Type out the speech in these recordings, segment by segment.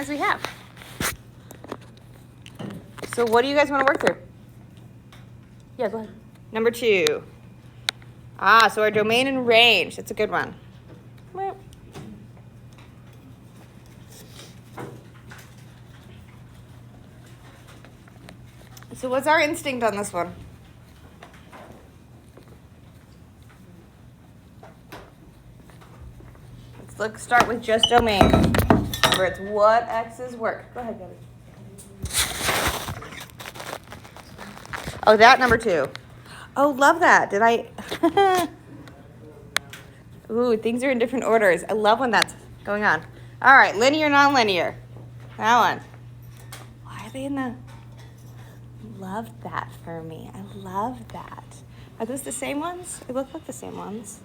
as we have. So what do you guys want to work through? Yeah, go ahead. Number 2. So our domain and range. That's a good one. So what's our instinct on this one? Let's start with just domain. Remember, it's what x's work. Go ahead, Gabby. Oh, that number 2. Oh, love that. Did I? Ooh, things are in different orders. I love when that's going on. All right, linear, nonlinear. That one. Why are they in the... Love that for me. I love that. Are those the same ones? They look like the same ones.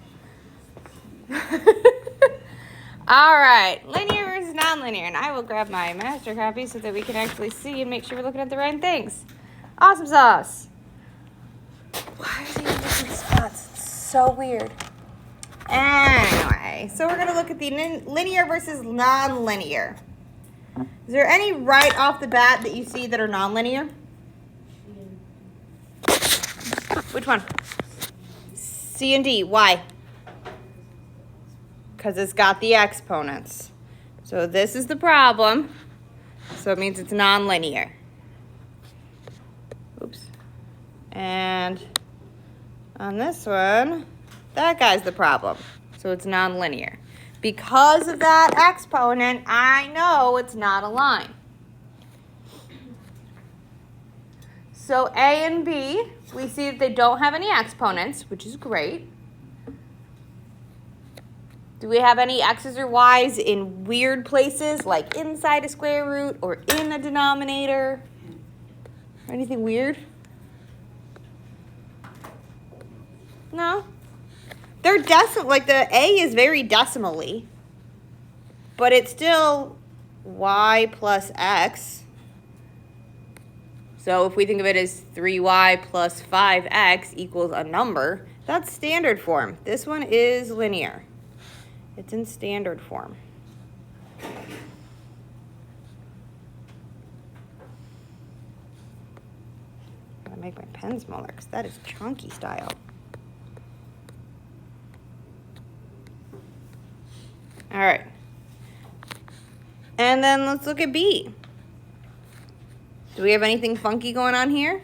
All right, linear versus nonlinear. And I will grab my master copy so that we can actually see and make sure we're looking at the right things. Awesome sauce. Why are they in different spots? It's so weird. Anyway, so we're going to look at the linear versus nonlinear. Is there any right off the bat that you see that are nonlinear? Which one? C and D. Why? Because it's got the exponents. So this is the problem. So it means it's nonlinear. Oops. And on this one, that guy's the problem. So it's nonlinear. Because of that exponent, I know it's not a line. So A and B, we see that they don't have any exponents, which is great. Do we have any x's or y's in weird places, like inside a square root or in a denominator? Or anything weird? No? They're decimal, like the A is very decimally, but it's still y plus x. So if we think of it as 3y plus 5x equals a number, that's standard form. This one is linear. It's in standard form. Gotta make my pen smaller because that is chunky style. All right. And then let's look at B. Do we have anything funky going on here?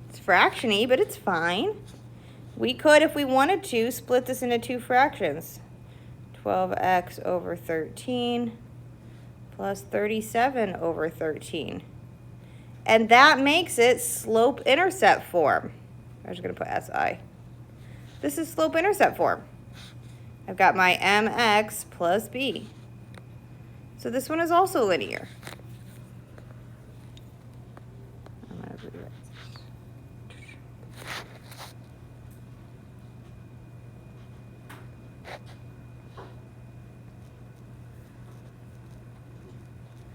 It's fraction-y, but it's fine. We could, if we wanted to, split this into 2 fractions. 12x over 13 plus 37 over 13. And that makes it slope-intercept form. I'm just going to put SI. This is slope-intercept form. I've got my mx plus b. So this one is also linear. I'm going to rewrite this.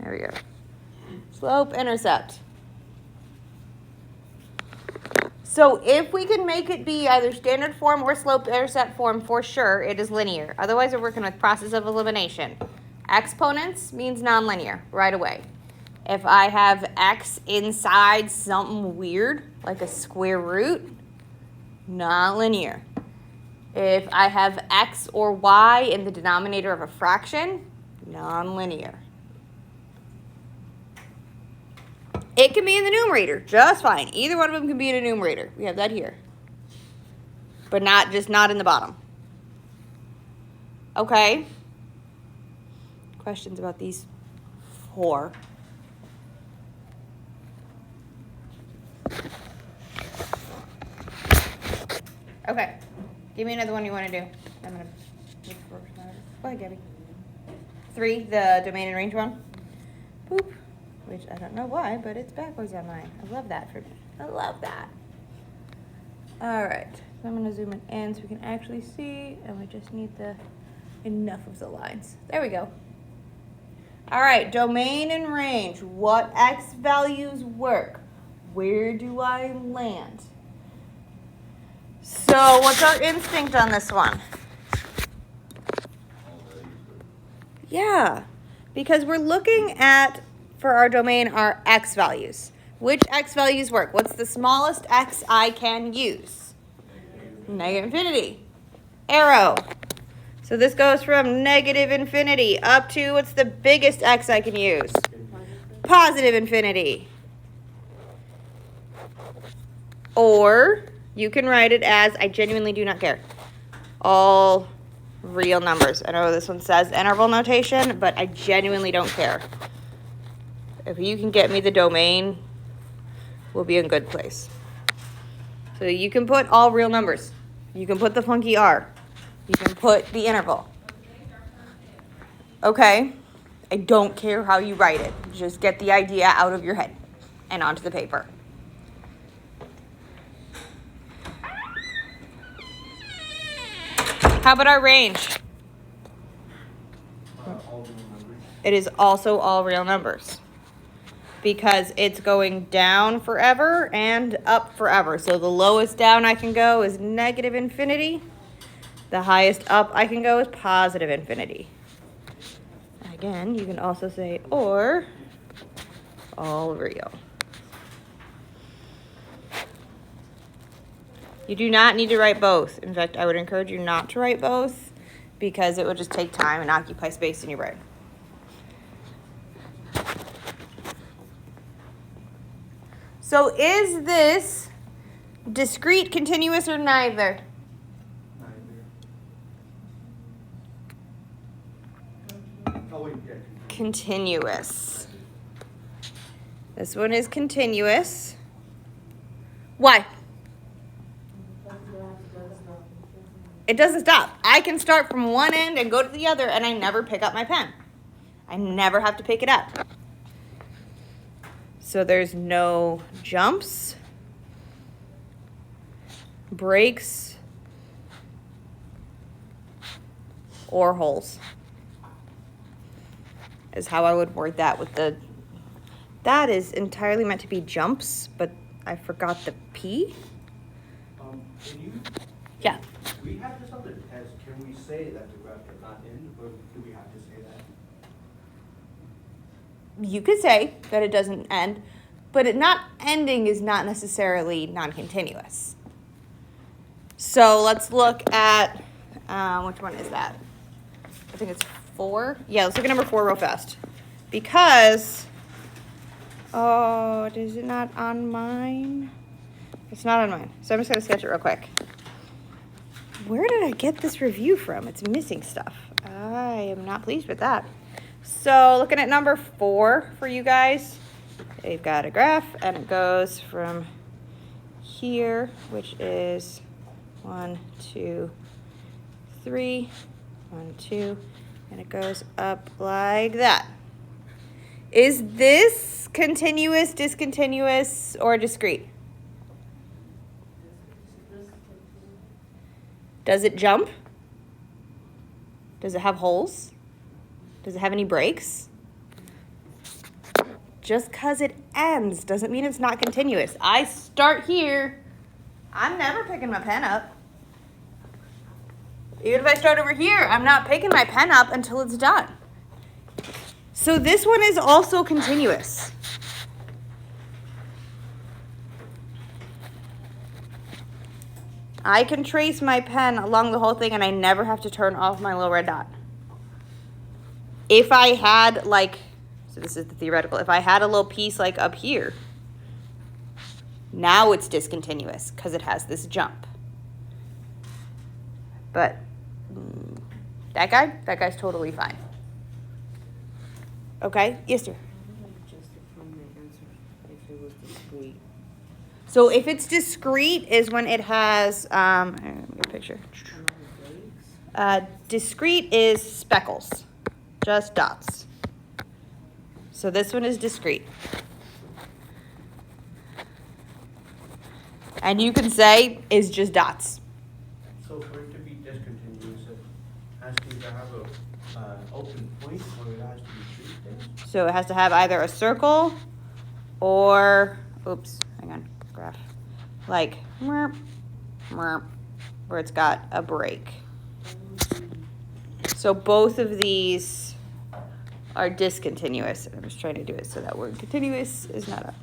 There we go. Slope-intercept. So if we can make it be either standard form or slope-intercept form, for sure, it is linear. Otherwise, we're working with process of elimination. Exponents means nonlinear right away. If I have x inside something weird, like a square root, nonlinear. If I have x or y in the denominator of a fraction, nonlinear. It can be in the numerator, just fine. Either one of them can be in a numerator. We have that here. But not in the bottom. Okay. Questions about these 4? Okay. Give me another one you want to do. I'm going to look for another. Go ahead, Gabby. 3, the domain and range one. Boop. Which I don't know why, but it's backwards on mine. I love that for me. I love that. All right, so I'm gonna zoom it in so we can actually see, and we just need enough of the lines. There we go. All right, domain and range. What x values work? Where do I land? So what's our instinct on this one? Yeah. Because we're looking at, for our domain, our x values. Which x values work? What's the smallest x I can use? Negative infinity. Arrow. So this goes from negative infinity up to, what's the biggest x I can use? Positive infinity. Or you can write it as, I genuinely do not care, all real numbers. I know this one says interval notation, but I genuinely don't care. If you can get me the domain, we'll be in a good place. So you can put all real numbers. You can put the funky R. You can put the interval. Okay, I don't care how you write it. Just get the idea out of your head and onto the paper. How about our range? It is also all real numbers because it's going down forever and up forever. So the lowest down I can go is negative infinity. The highest up I can go is positive infinity. Again, you can also say or all real. You do not need to write both. In fact, I would encourage you not to write both because it would just take time and occupy space in your brain. So is this discrete, continuous, or neither? Continuous. This one is continuous. Why? It doesn't stop. I can start from one end and go to the other, and I never pick up my pen. I never have to pick it up. So there's no jumps, breaks, or holes. Is how I would word that with the, that is entirely meant to be jumps, but I forgot the P. Yeah. We have this other test. Can we say that the graph cannot end, or do we have to say that? You could say that it doesn't end, but it not ending is not necessarily non-continuous. So let's look at, which one is that? I think it's 4. Yeah, let's look at number 4 real fast. Because, oh, is it not on mine? It's not on mine. So I'm just going to sketch it real quick. Where did I get this review from? It's missing stuff. I am not pleased with that. So looking at number 4 for you guys, they've got a graph and it goes from here, which is 1, 2, 3, 1, 2, and it goes up like that. Is this continuous, discontinuous, or discrete? Does it jump? Does it have holes? Does it have any breaks? Just because it ends doesn't mean it's not continuous. I start here. I'm never picking my pen up. Even if I start over here, I'm not picking my pen up until it's done. So this one is also continuous. I can trace my pen along the whole thing and I never have to turn off my little red dot. If I had like, so this is the theoretical, if I had a little piece like up here, now it's discontinuous because it has this jump. But that guy's totally fine. Okay, yes sir. So if it's discrete is when it has, let me get a picture. Discrete is speckles, just dots. So this one is discrete. And you can say is just dots. So for it to be discontinuous, it has to either have an open point or it has to be true things. So it has to have either a circle or, oops, hang on. Graph like merp, merp, where it's got a break. So both of these are discontinuous. I'm just trying to do it so that word continuous is not up.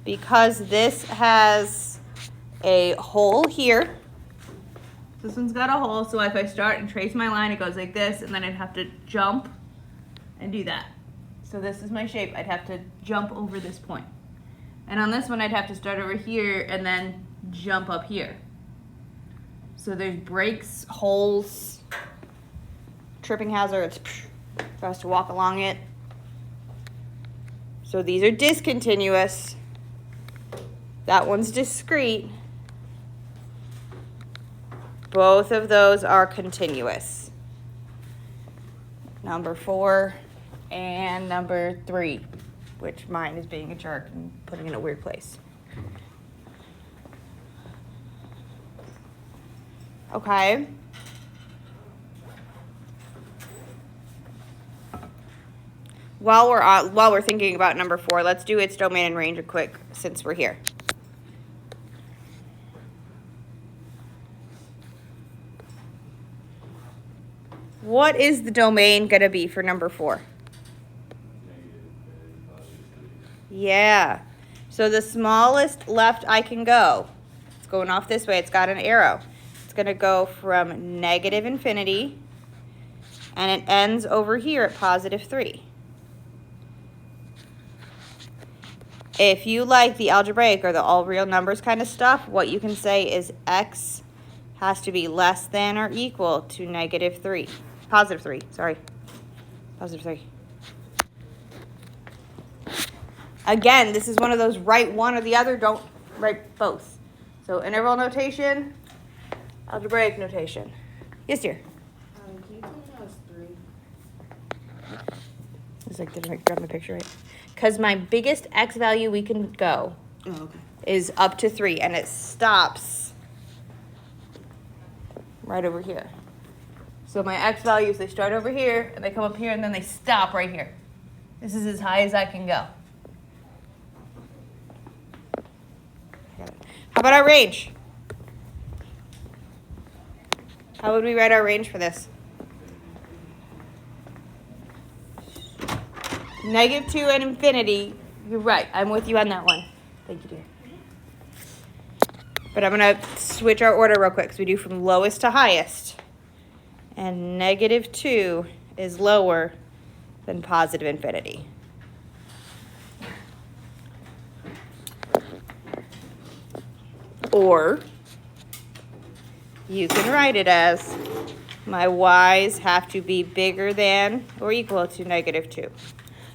Because this has a hole here. This one's got a hole, so if I start and trace my line, it goes like this, and then I'd have to jump and do that. So this is my shape. I'd have to jump over this point. And on this one, I'd have to start over here and then jump up here. So there's breaks, holes, tripping hazards for us to walk along it. So these are discontinuous. That one's discrete. Both of those are continuous. Number 4 and number 3, which mine is being a jerk and putting in a weird place. Okay. While we're thinking about number 4, let's do its domain and range quick since we're here. What is the domain going to be for number 4? Yeah. So the smallest left I can go, it's going off this way, it's got an arrow. It's going to go from negative infinity, and it ends over here at positive 3. If you like the algebraic or the all real numbers kind of stuff, what you can say is x has to be less than or equal to negative 3. Positive 3, sorry. Positive 3. Again, this is one of those write one or the other, don't write both. So interval notation, algebraic notation. Yes, dear? Can you tell me how it's 3? It's like, did I grab my picture right? Because my biggest x value we can go is up to 3, and it stops right over here. So my x values, they start over here, and they come up here, and then they stop right here. This is as high as I can go. How about our range? How would we write our range for this? Negative 2 and infinity. You're right. I'm with you on that one. Thank you, dear. But I'm going to switch our order real quick because we do from lowest to highest. And negative 2 is lower than positive infinity. Or you can write it as my y's have to be bigger than or equal to negative 2.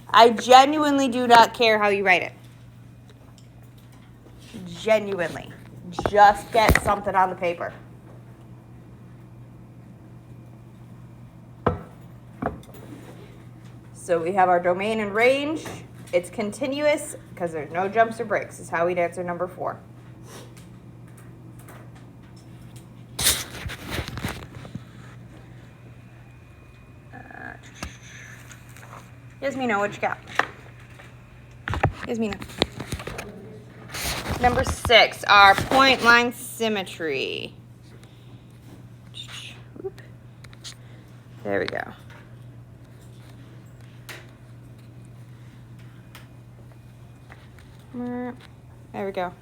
I genuinely do not care how you write it. Genuinely. Just get something on the paper. So we have our domain and range. It's continuous because there's no jumps or breaks. Is how we'd answer number 4. Yasmina, what you got? Yasmina. Number 6, our point line symmetry. There we go. There we go.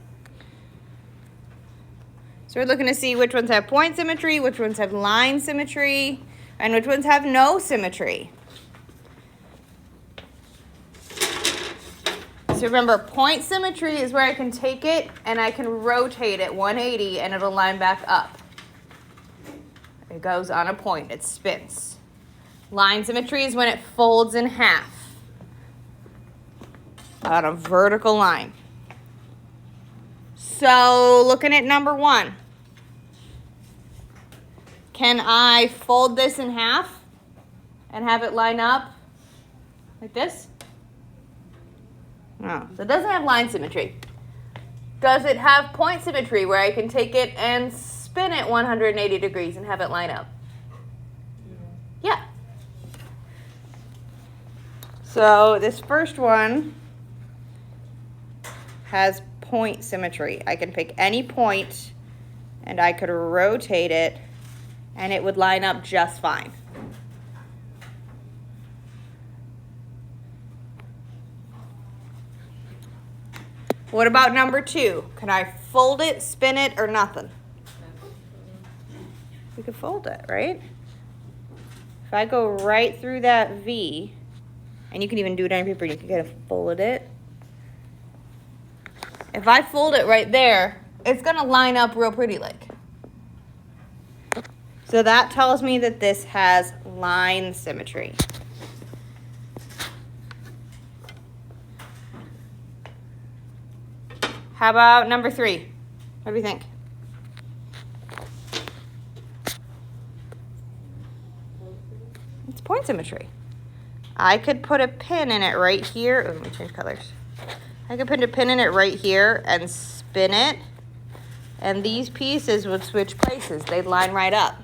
So we're looking to see which ones have point symmetry, which ones have line symmetry, and which ones have no symmetry. So remember, point symmetry is where I can take it and I can rotate it 180 and it'll line back up. It goes on a point, it spins. Line symmetry is when it folds in half on a vertical line. So looking at number 1, can I fold this in half and have it line up like this? No, so it doesn't have line symmetry. Does it have point symmetry where I can take it and spin it 180 degrees and have it line up? Yeah. So this first one has point symmetry. I can pick any point and I could rotate it and it would line up just fine. What about number 2? Can I fold it, spin it, or nothing? We could fold it, right? If I go right through that V, and you can even do it on your paper, you can kind of fold it. If I fold it right there, it's gonna line up real pretty like. So that tells me that this has line symmetry. How about number 3? What do you think? It's point symmetry. I could put a pin in it right here. Oh, let me change colors. I could put a pin in it right here and spin it. And these pieces would switch places. They'd line right up.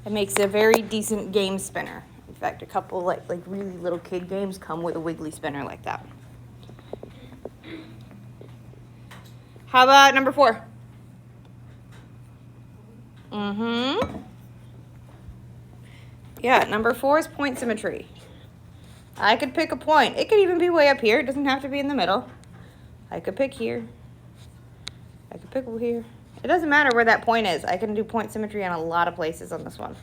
It makes a very decent game spinner. In fact, a couple like really little kid games come with a wiggly spinner like that. How about number 4? Yeah, number 4 is point symmetry. I could pick a point. It could even be way up here. It doesn't have to be in the middle. I could pick here. I could pick over here. It doesn't matter where that point is. I can do point symmetry on a lot of places on this one.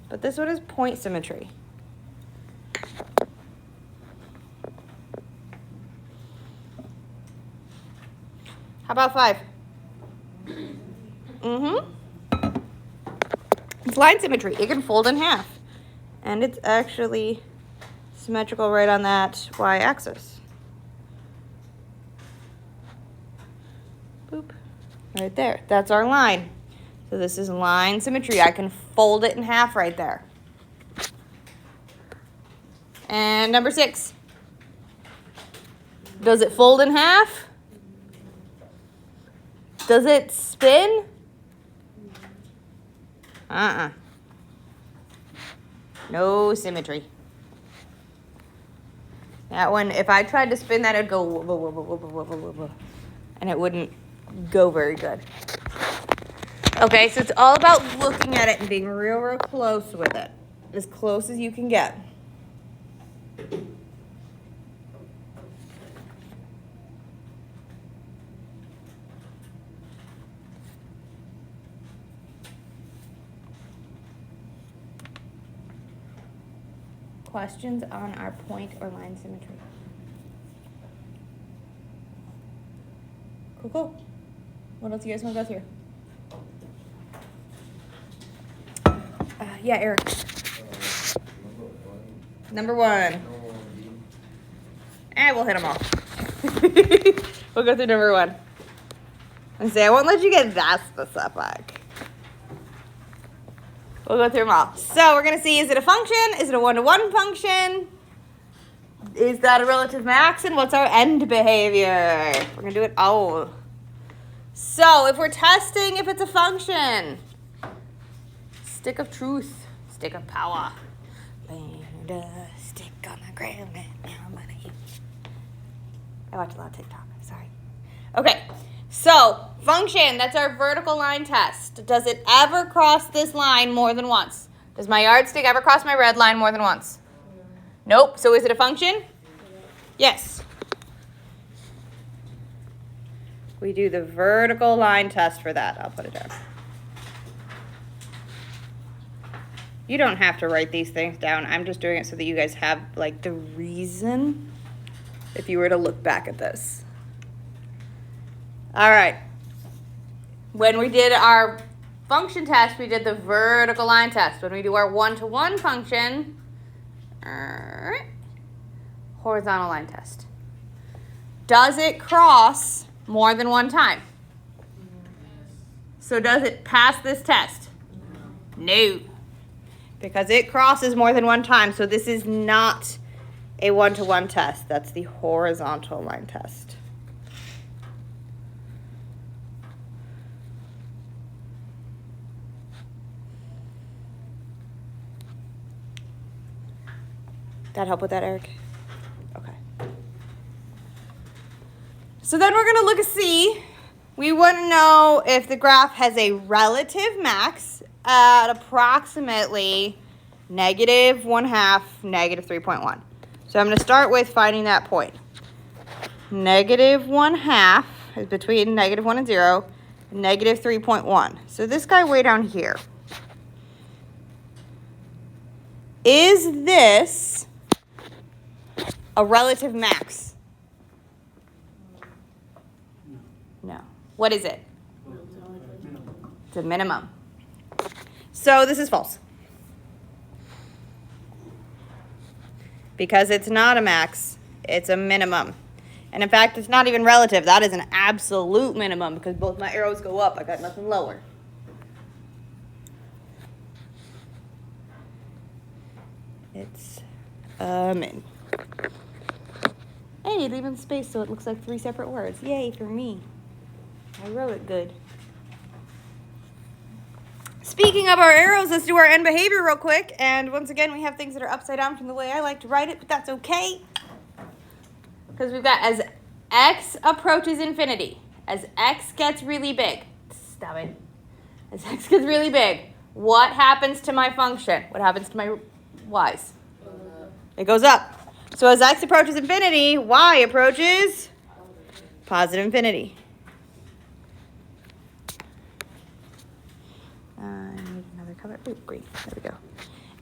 But this one is point symmetry. How about 5? It's line symmetry. It can fold in half. And it's actually symmetrical right on that y-axis. Boop. Right there. That's our line. So this is line symmetry. I can fold it in half right there. And number 6. Does it fold in half? Does it spin? No symmetry. That one, if I tried to spin that, it'd go whoa, whoa, whoa, whoa, whoa, whoa, whoa, and it wouldn't go very good. Okay, so it's all about looking at it and being real, real close with it. As close as you can get. Questions on our point or line symmetry? Cool. What else you guys want to go through? Yeah, Eric. Number 1. We'll hit them all. We'll go through number 1. And say, I won't let you get that specific. We'll go through them all. So we're going to see, is it a function? Is it a one-to-one function? Is that a relative max? And what's our end behavior? We're going to do it all. So if we're testing if it's a function, stick of truth, stick of power. Land a stick on the ground and now I'm gonna use. I watch a lot of TikTok, sorry. Okay, so function, that's our vertical line test. Does it ever cross this line more than once? Does my yardstick ever cross my red line more than once? Nope, so is it a function? Yes. We do the vertical line test for that. I'll put it down. You don't have to write these things down. I'm just doing it so that you guys have like the reason if you were to look back at this. All right. When we did our function test, we did the vertical line test. When we do our one-to-one function, horizontal line test. Does it cross more than one time? So does it pass this test? No. Because it crosses more than one time. So this is not a one-to-one test. That's the horizontal line test. That help with that, Eric? Okay. So then we're going to look and see. We want to know if the graph has a relative max at approximately -1/2, -3.1. So I'm going to start with finding that point. negative 1/2 is between negative 1 and 0, negative 3.1. So this guy way down here. Is this a relative max? No. What is it? It's a minimum. So this is false. Because it's not a max, it's a minimum. And in fact, it's not even relative. That is an absolute minimum because both my arrows go up. I got nothing lower. It's a min. Hey, leaving space so it looks like 3 separate words. Yay for me. I wrote it good. Speaking of our arrows, let's do our end behavior real quick. And once again, we have things that are upside down from the way I like to write it, but that's okay. Because we've got as x approaches infinity, as x gets really big. Stop it. As x gets really big, what happens to my function? What happens to my y's? It goes up. So as x approaches infinity, y approaches positive infinity. I need another color. Ooh, green. There we go.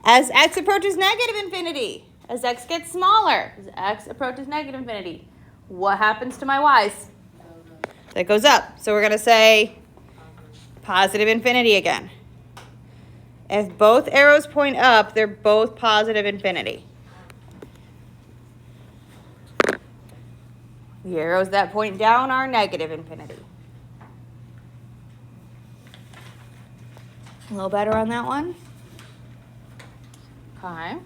As x approaches negative infinity, as x gets smaller, as x approaches negative infinity, what happens to my y's? That goes up. So we're going to say positive infinity again. If both arrows point up, they're both positive infinity. The arrows that point down are negative infinity. A little better on that one? Okay.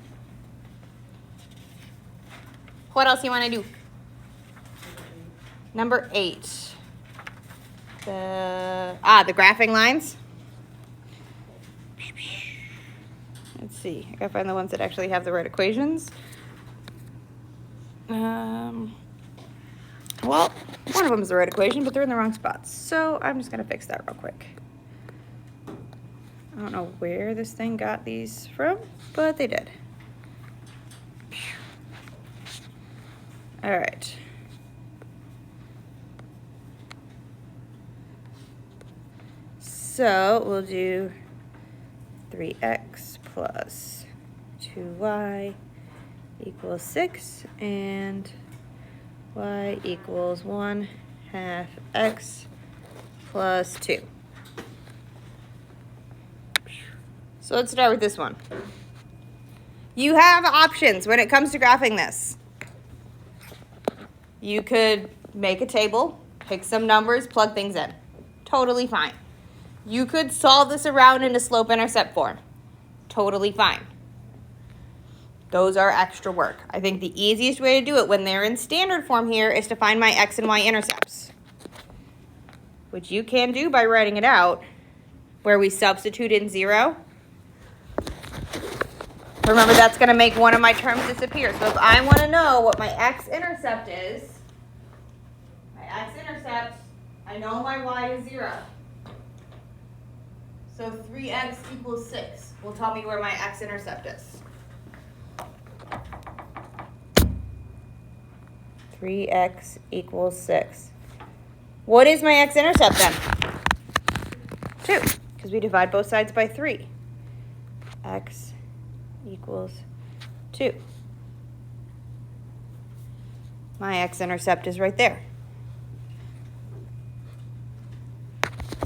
What else you want to do? Number 8. The graphing lines. Let's see. I gotta find the ones that actually have the right equations. Well, one of them is the right equation, but they're in the wrong spots. So I'm just gonna fix that real quick. I don't know where this thing got these from, but they did. All right. So we'll do 3x plus 2y equals 6 and y equals 1/2 x plus 2. So let's start with this one. You have options when it comes to graphing this. You could make a table, pick some numbers, plug things in. Totally fine. You could solve this around into slope-intercept form. Totally fine. Those are extra work. I think the easiest way to do it when they're in standard form here is to find my x and y intercepts, which you can do by writing it out, where we substitute in 0. Remember, that's going to make one of my terms disappear. So if I want to know what my x-intercept is, I know my y is 0. So 3x equals 6 will tell me where my x-intercept is. 3x equals 6. What is my x-intercept then? 2, because we divide both sides by 3. X equals 2. My x-intercept is right there.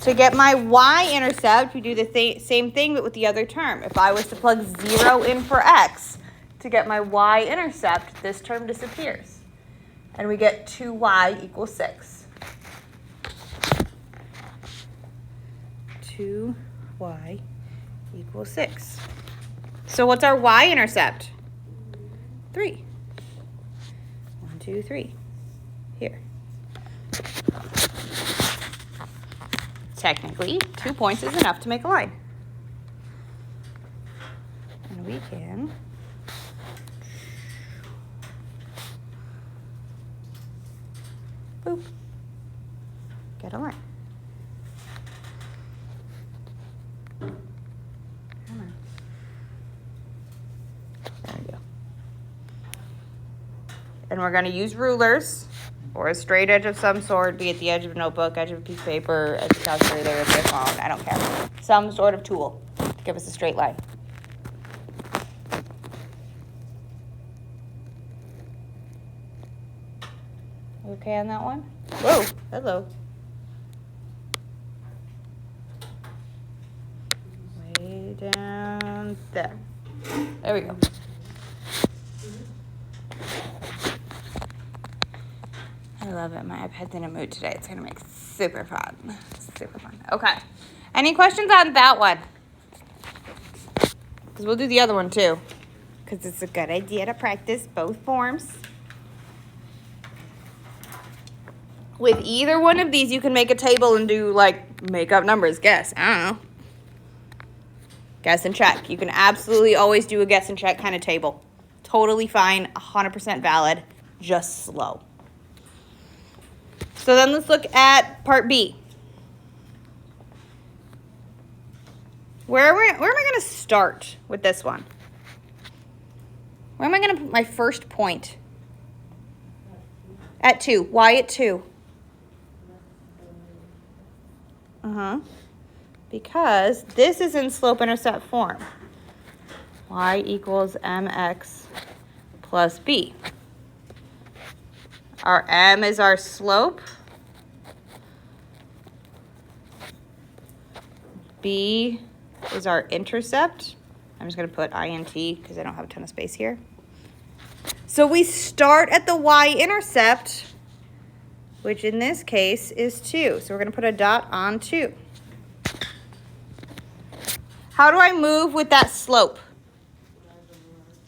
To get my y-intercept, we do the same thing but with the other term. If I was to plug 0 in for x, to get my y-intercept, this term disappears. And we get 2y equals 6. 2y equals 6. So what's our y-intercept? 3. 1, 2, 3. Here. Technically, 2 points is enough to make a line. And we can boop, get a line. Come on. There we go. And we're going to use rulers. or a straight edge of some sort, be it the edge of a notebook, edge of a piece of paper, edge of a calculator, edge of a phone, I don't care. Some sort of tool to give us a straight line. Okay on that one? Whoa, hello. Way down there. There we go. I love it. My iPad's in a mood today. It's going to make super fun. Super fun. Okay. Any questions on that one? Because we'll do the other one too. Because it's a good idea to practice both forms. With either one of these, you can make a table and do, like, make up numbers. Guess. I don't know. Guess and check. You can absolutely always do a guess and check kind of table. Totally fine. 100% valid. Just slow. So then let's look at part B. Where am I going to start with this one? Where am I going to put my first point? At 2. Why at 2? Because this is in slope-intercept form. Y equals mx plus b. Our m is our slope. B is our intercept. I'm just going to put int because I don't have a ton of space here. So we start at the y-intercept, which in this case is 2. So we're going to put a dot on 2. How do I move with that slope?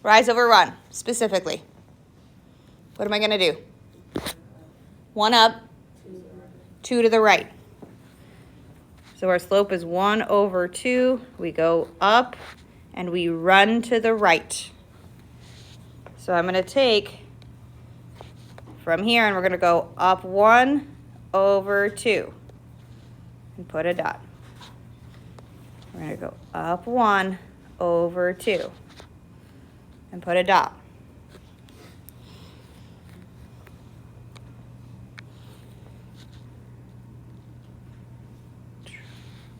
Rise over run, specifically. What am I going to do? 1 up, 2 to the right. So our slope is 1 over 2. We go up and we run to the right. So I'm going to take from here and we're going to go up 1 over 2 and put a dot. We're going to go up 1 over 2 and put a dot.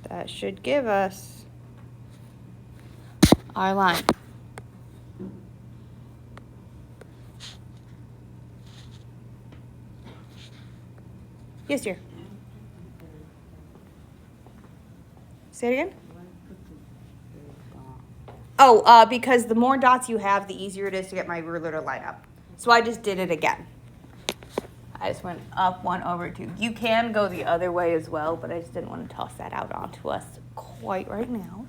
That should give us our line. Yes, dear. Say it again. Oh, because the more dots you have, the easier it is to get my ruler to line up. So I just did it again. I just went up 1 over 2. You can go the other way as well, but I just didn't want to toss that out onto us quite right now.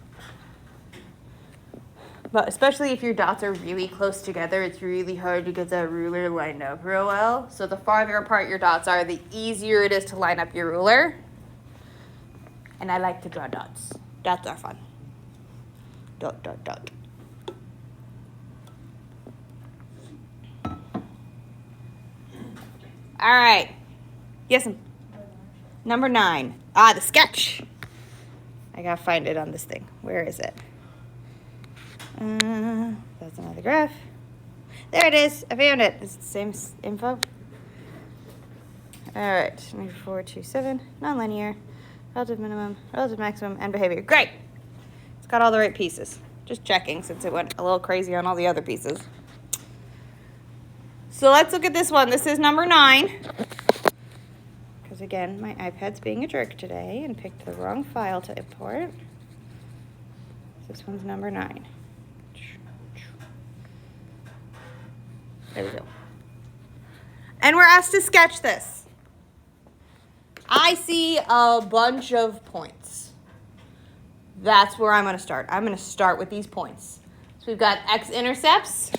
But especially if your dots are really close together, it's really hard to get that ruler lined up real well. So the farther apart your dots are, the easier it is to line up your ruler. And I like to draw dots. Dots are fun. Dot, dot, dot. All right. Yes. Number 9. The sketch. I gotta find it on this thing. Where is it? That's another graph. There it is. I found it. It's the same info. All right. 4, 2, 7. Nonlinear. Relative minimum. Relative maximum. And behavior. Great. It's got all the right pieces. Just checking since it went a little crazy on all the other pieces. So let's look at this one. This is number 9. Because again, my iPad's being a jerk today and picked the wrong file to import. This one's number 9. There we go. And we're asked to sketch this. I see a bunch of points. That's where I'm going to start. I'm going to start with these points. So we've got x-intercepts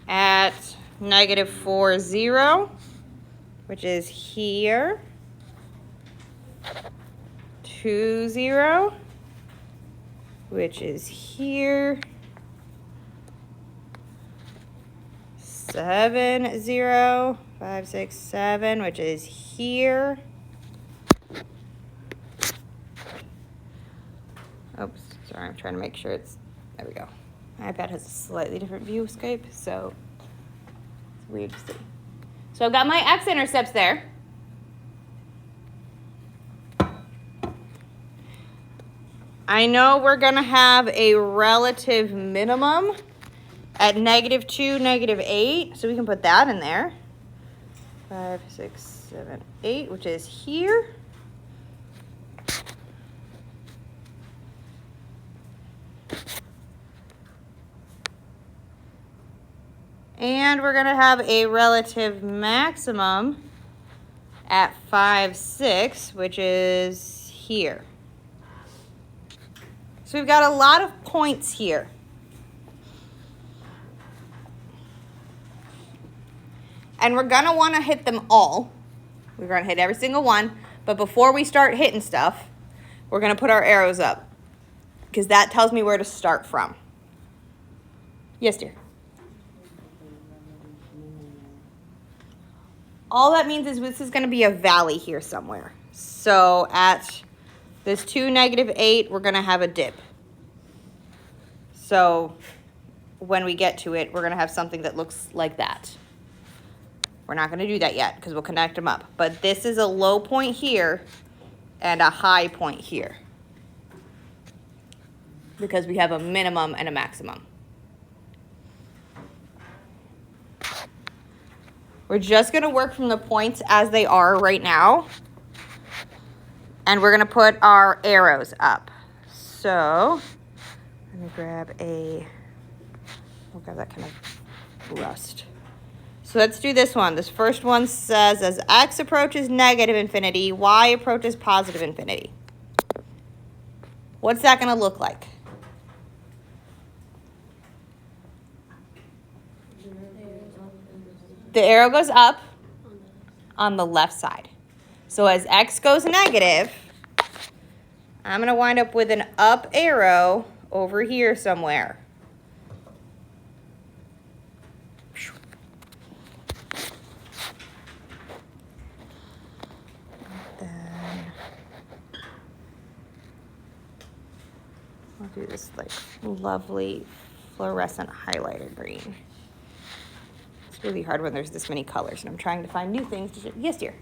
at -4, 0, which is here. 2, 0, which is here. 7, 0, 5, 6, 7, which is here. Oops, sorry, I'm trying to make sure it's, there we go. My iPad has a slightly different view of Skype, so it's weird to see. So I've got my x-intercepts there. I know we're going to have a relative minimum at -2, -8. So we can put that in there. 5, 6, 7, 8, which is here. And we're going to have a relative maximum at 5, 6, which is here. So we've got a lot of points here. And we're going to want to hit them all. We're going to hit every single one. But before we start hitting stuff, we're going to put our arrows up, because that tells me where to start from. Yes, dear? All that means is this is going to be a valley here somewhere. So at this 2, -8, we're going to have a dip. So when we get to it, we're going to have something that looks like that. We're not going to do that yet because we'll connect them up. But this is a low point here and a high point here, because we have a minimum and a maximum. We're just going to work from the points as they are right now. And we're going to put our arrows up. So let me grab we'll grab that kind of rust. So let's do this one. This first one says, as x approaches -infinity, y approaches +infinity. What's that going to look like? The arrow goes up on the left side. So as x goes negative, I'm going to wind up with an up arrow over here somewhere. Then I'll do this like lovely fluorescent highlighter green. It's really hard when there's this many colors and I'm trying to find new things to show. Yes, dear?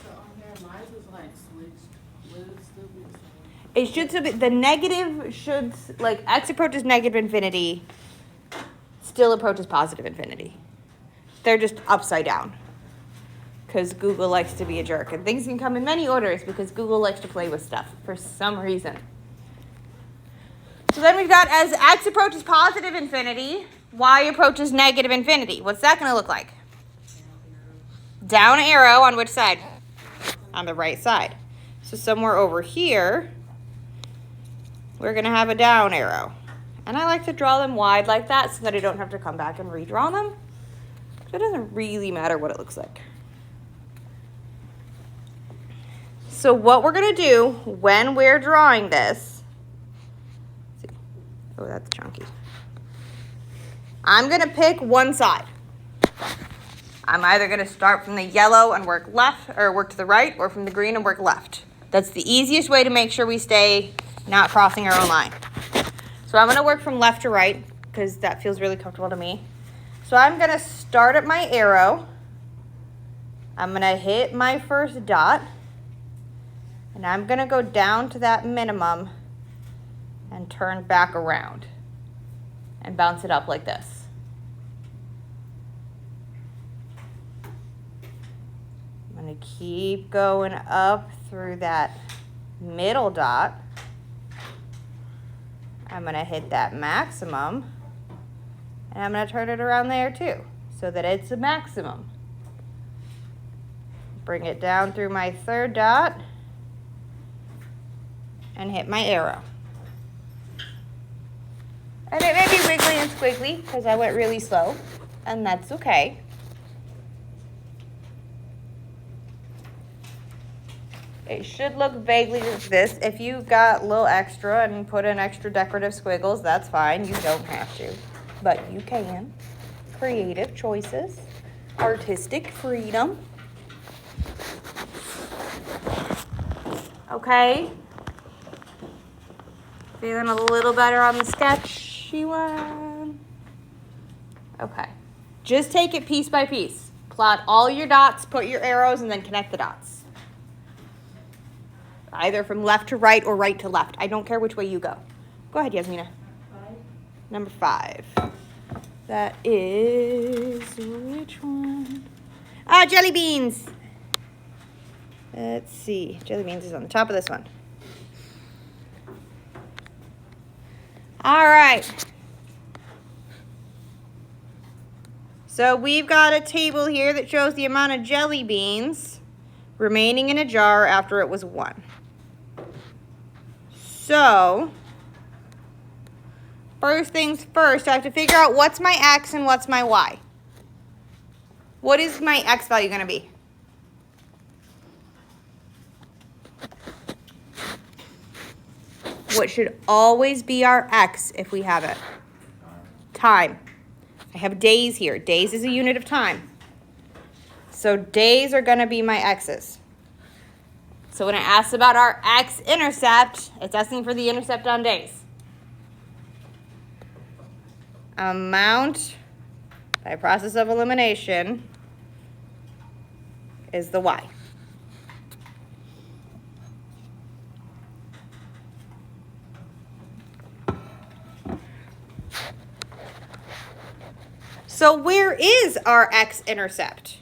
So on here, mine is like switched. Will it still be the same? It should still be, the negative should, like x approaches -infinity, still approaches +infinity. They're just upside down, because Google likes to be a jerk. And things can come in many orders because Google likes to play with stuff for some reason. So then we've got, as x approaches +infinity, y approaches -infinity. What's that going to look like? Down arrow on which side? On the right side. So somewhere over here, we're going to have a down arrow. And I like to draw them wide like that so that I don't have to come back and redraw them. So it doesn't really matter what it looks like. So what we're going to do when we're drawing this, let's see. Oh, that's chunky. I'm going to pick one side. I'm either going to start from the yellow and work left, or work to the right, or from the green and work left. That's the easiest way to make sure we stay not crossing our own line. So I'm going to work from left to right because that feels really comfortable to me. So I'm going to start at my arrow. I'm going to hit my first dot. And I'm going to go down to that minimum and turn back around and bounce it up like this. I'm going to keep going up through that middle dot. I'm going to hit that maximum. And I'm going to turn it around there too, so that it's a maximum. Bring it down through my third dot and hit my arrow. And it may be wiggly and squiggly because I went really slow, and that's okay. It should look vaguely like this. If you got a little extra and put in extra decorative squiggles, that's fine. You don't have to, but you can. Creative choices, artistic freedom. Okay. Feeling a little better on the sketchy one. Okay. Just take it piece by piece. Plot all your dots, put your arrows, and then connect the dots. Either from left to right or right to left. I don't care which way you go. Go ahead, Yasmina. 5. Number 5. That is which one? Ah, jelly beans. Let's see. Jelly beans is on the top of this one. All right. So we've got a table here that shows the amount of jelly beans remaining in a jar after it was 1. So, first things first, I have to figure out what's my x and what's my y. What is my x value going to be? What should always be our x if we have it? Time. I have days here. Days is a unit of time. So days are going to be my x's. So when it asks about our x-intercept, it's asking for the intercept on days. Amount, by process of elimination, is the y. So where is our x-intercept?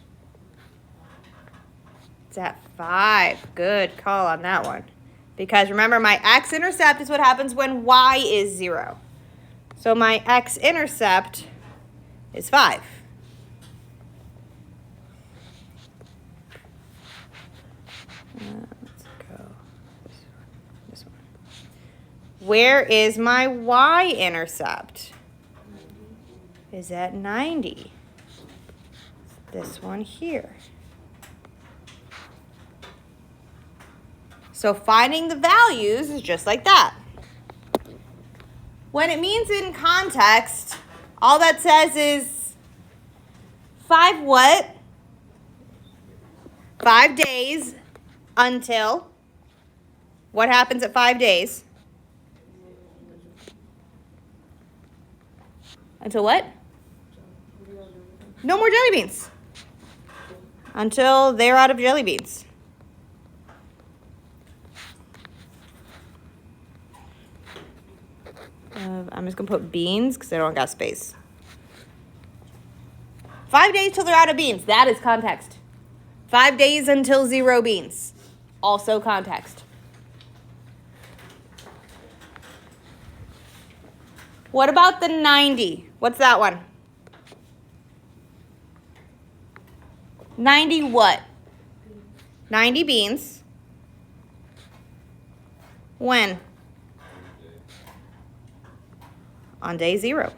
It's at 5. Good call on that one. Because remember, my x-intercept is what happens when y is 0. So my x-intercept is 5. Let's go this one. Where is my y-intercept? Is at 90. This one here. So finding the values is just like that. When it means in context, all that says is 5 what? 5 days until. What happens at 5 days? Until what? No more jelly beans. Until they're out of jelly beans. I'm just going to put beans because I don't got space. 5 days till they're out of beans. That is context. 5 days until 0 beans. Also context. What about the 90? What's that one? 90 what? 90 beans. When? On day 0.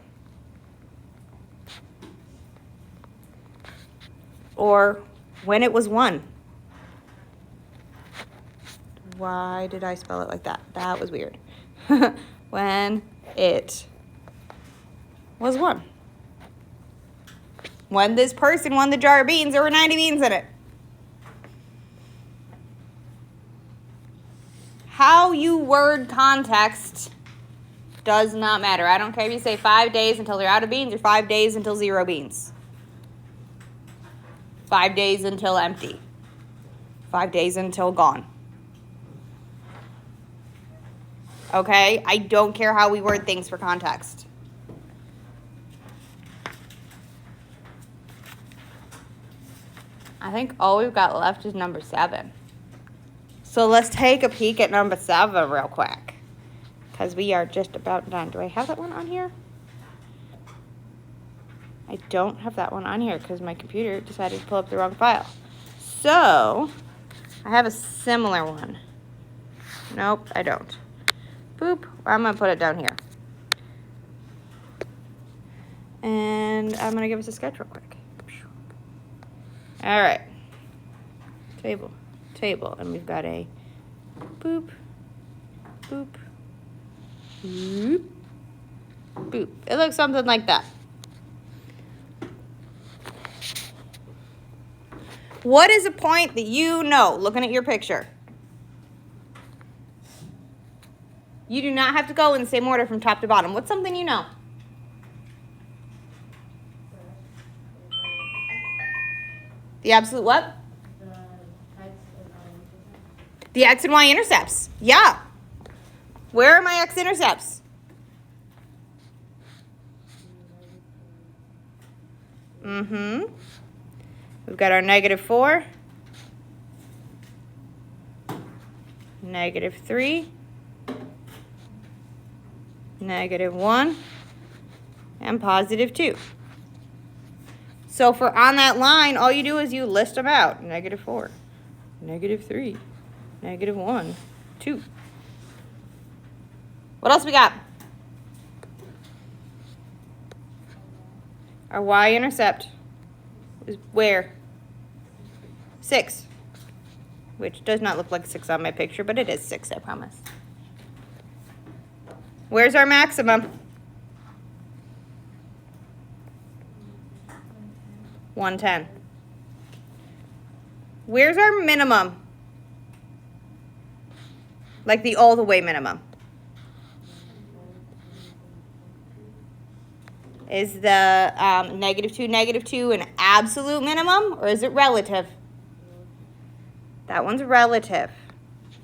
Or when it was 1. Why did I spell it like that? That was weird. When it was 1. When this person won the jar of beans, there were 90 beans in it. How you word context does not matter. I don't care if you say 5 days until they're out of beans or 5 days until 0 beans. 5 days until empty. 5 days until gone. Okay? I don't care how we word things for context. I think all we've got left is number 7. So let's take a peek at number 7 real quick. Because we are just about done. Do I have that one on here? I don't have that one on here because my computer decided to pull up the wrong file. So, I have a similar one. Nope, I don't. Boop. I'm going to put it down here. And I'm going to give us a sketch real quick. All right. Table. And we've got a boop, boop, boop, boop. It looks something like that. What is a point that you know, looking at your picture? You do not have to go in the same order from top to bottom. What's something you know? The absolute what? The X and Y. The x and y intercepts. Yeah. Where are my x-intercepts? Mm-hmm. We've got our -4, -3, -1, and +2. So for on that line, all you do is you list them out. -4, -3, -1, 2. What else we got? Our y-intercept is where? 6. Which does not look like 6 on my picture, but it is 6, I promise. Where's our maximum? 110. Where's our minimum? Like the all the way minimum. Is the -2 an absolute minimum, or is it relative? That one's relative.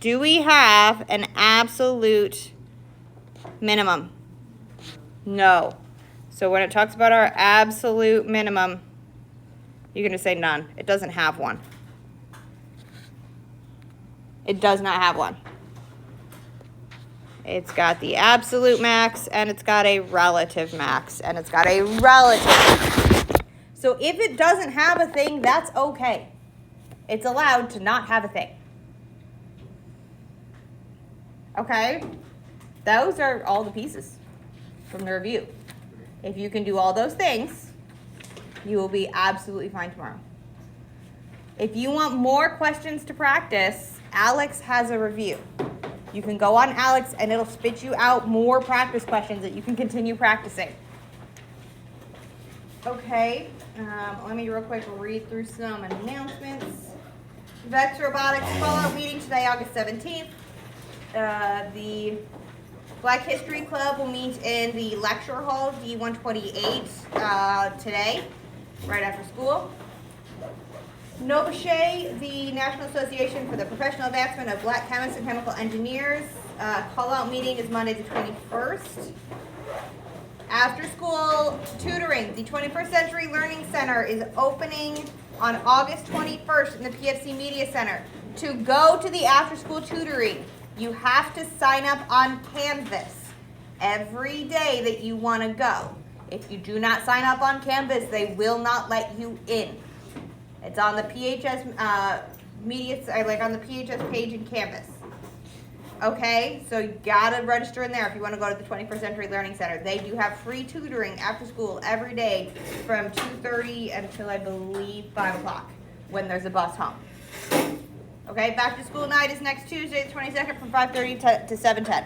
Do we have an absolute minimum? No. So when it talks about our absolute minimum, you're going to say none. It doesn't have one. It does not have one. It's got the absolute max, and it's got a relative max, and it's got a relative max. So if it doesn't have a thing, that's okay. It's allowed to not have a thing. Okay? Those are all the pieces from the review. If you can do all those things, you will be absolutely fine tomorrow. If you want more questions to practice, Alex has a review. You can go on Alex and it'll spit you out more practice questions that you can continue practicing. Okay, let me real quick read through some announcements. Vex Robotics call-out meeting today, August 17th. The Black History Club will meet in the lecture hall, D128, today, right after school. Novachet, the National Association for the Professional Advancement of Black Chemists and Chemical Engineers, call-out meeting is Monday the 21st. After school tutoring, the 21st Century Learning Center is opening on August 21st in the PFC Media Center. To go to the after school tutoring, you have to sign up on Canvas every day that you want to go. If you do not sign up on Canvas, they will not let you in. It's on the PHS media, like on the PHS page in Canvas. Okay, so you gotta register in there if you want to go to the 21st Century Learning Center. They do have free tutoring after school every day from 2:30 until I believe 5 o'clock when there's a bus home. Okay, back to school night is next Tuesday, the 22nd, from 5:30 to 7:10.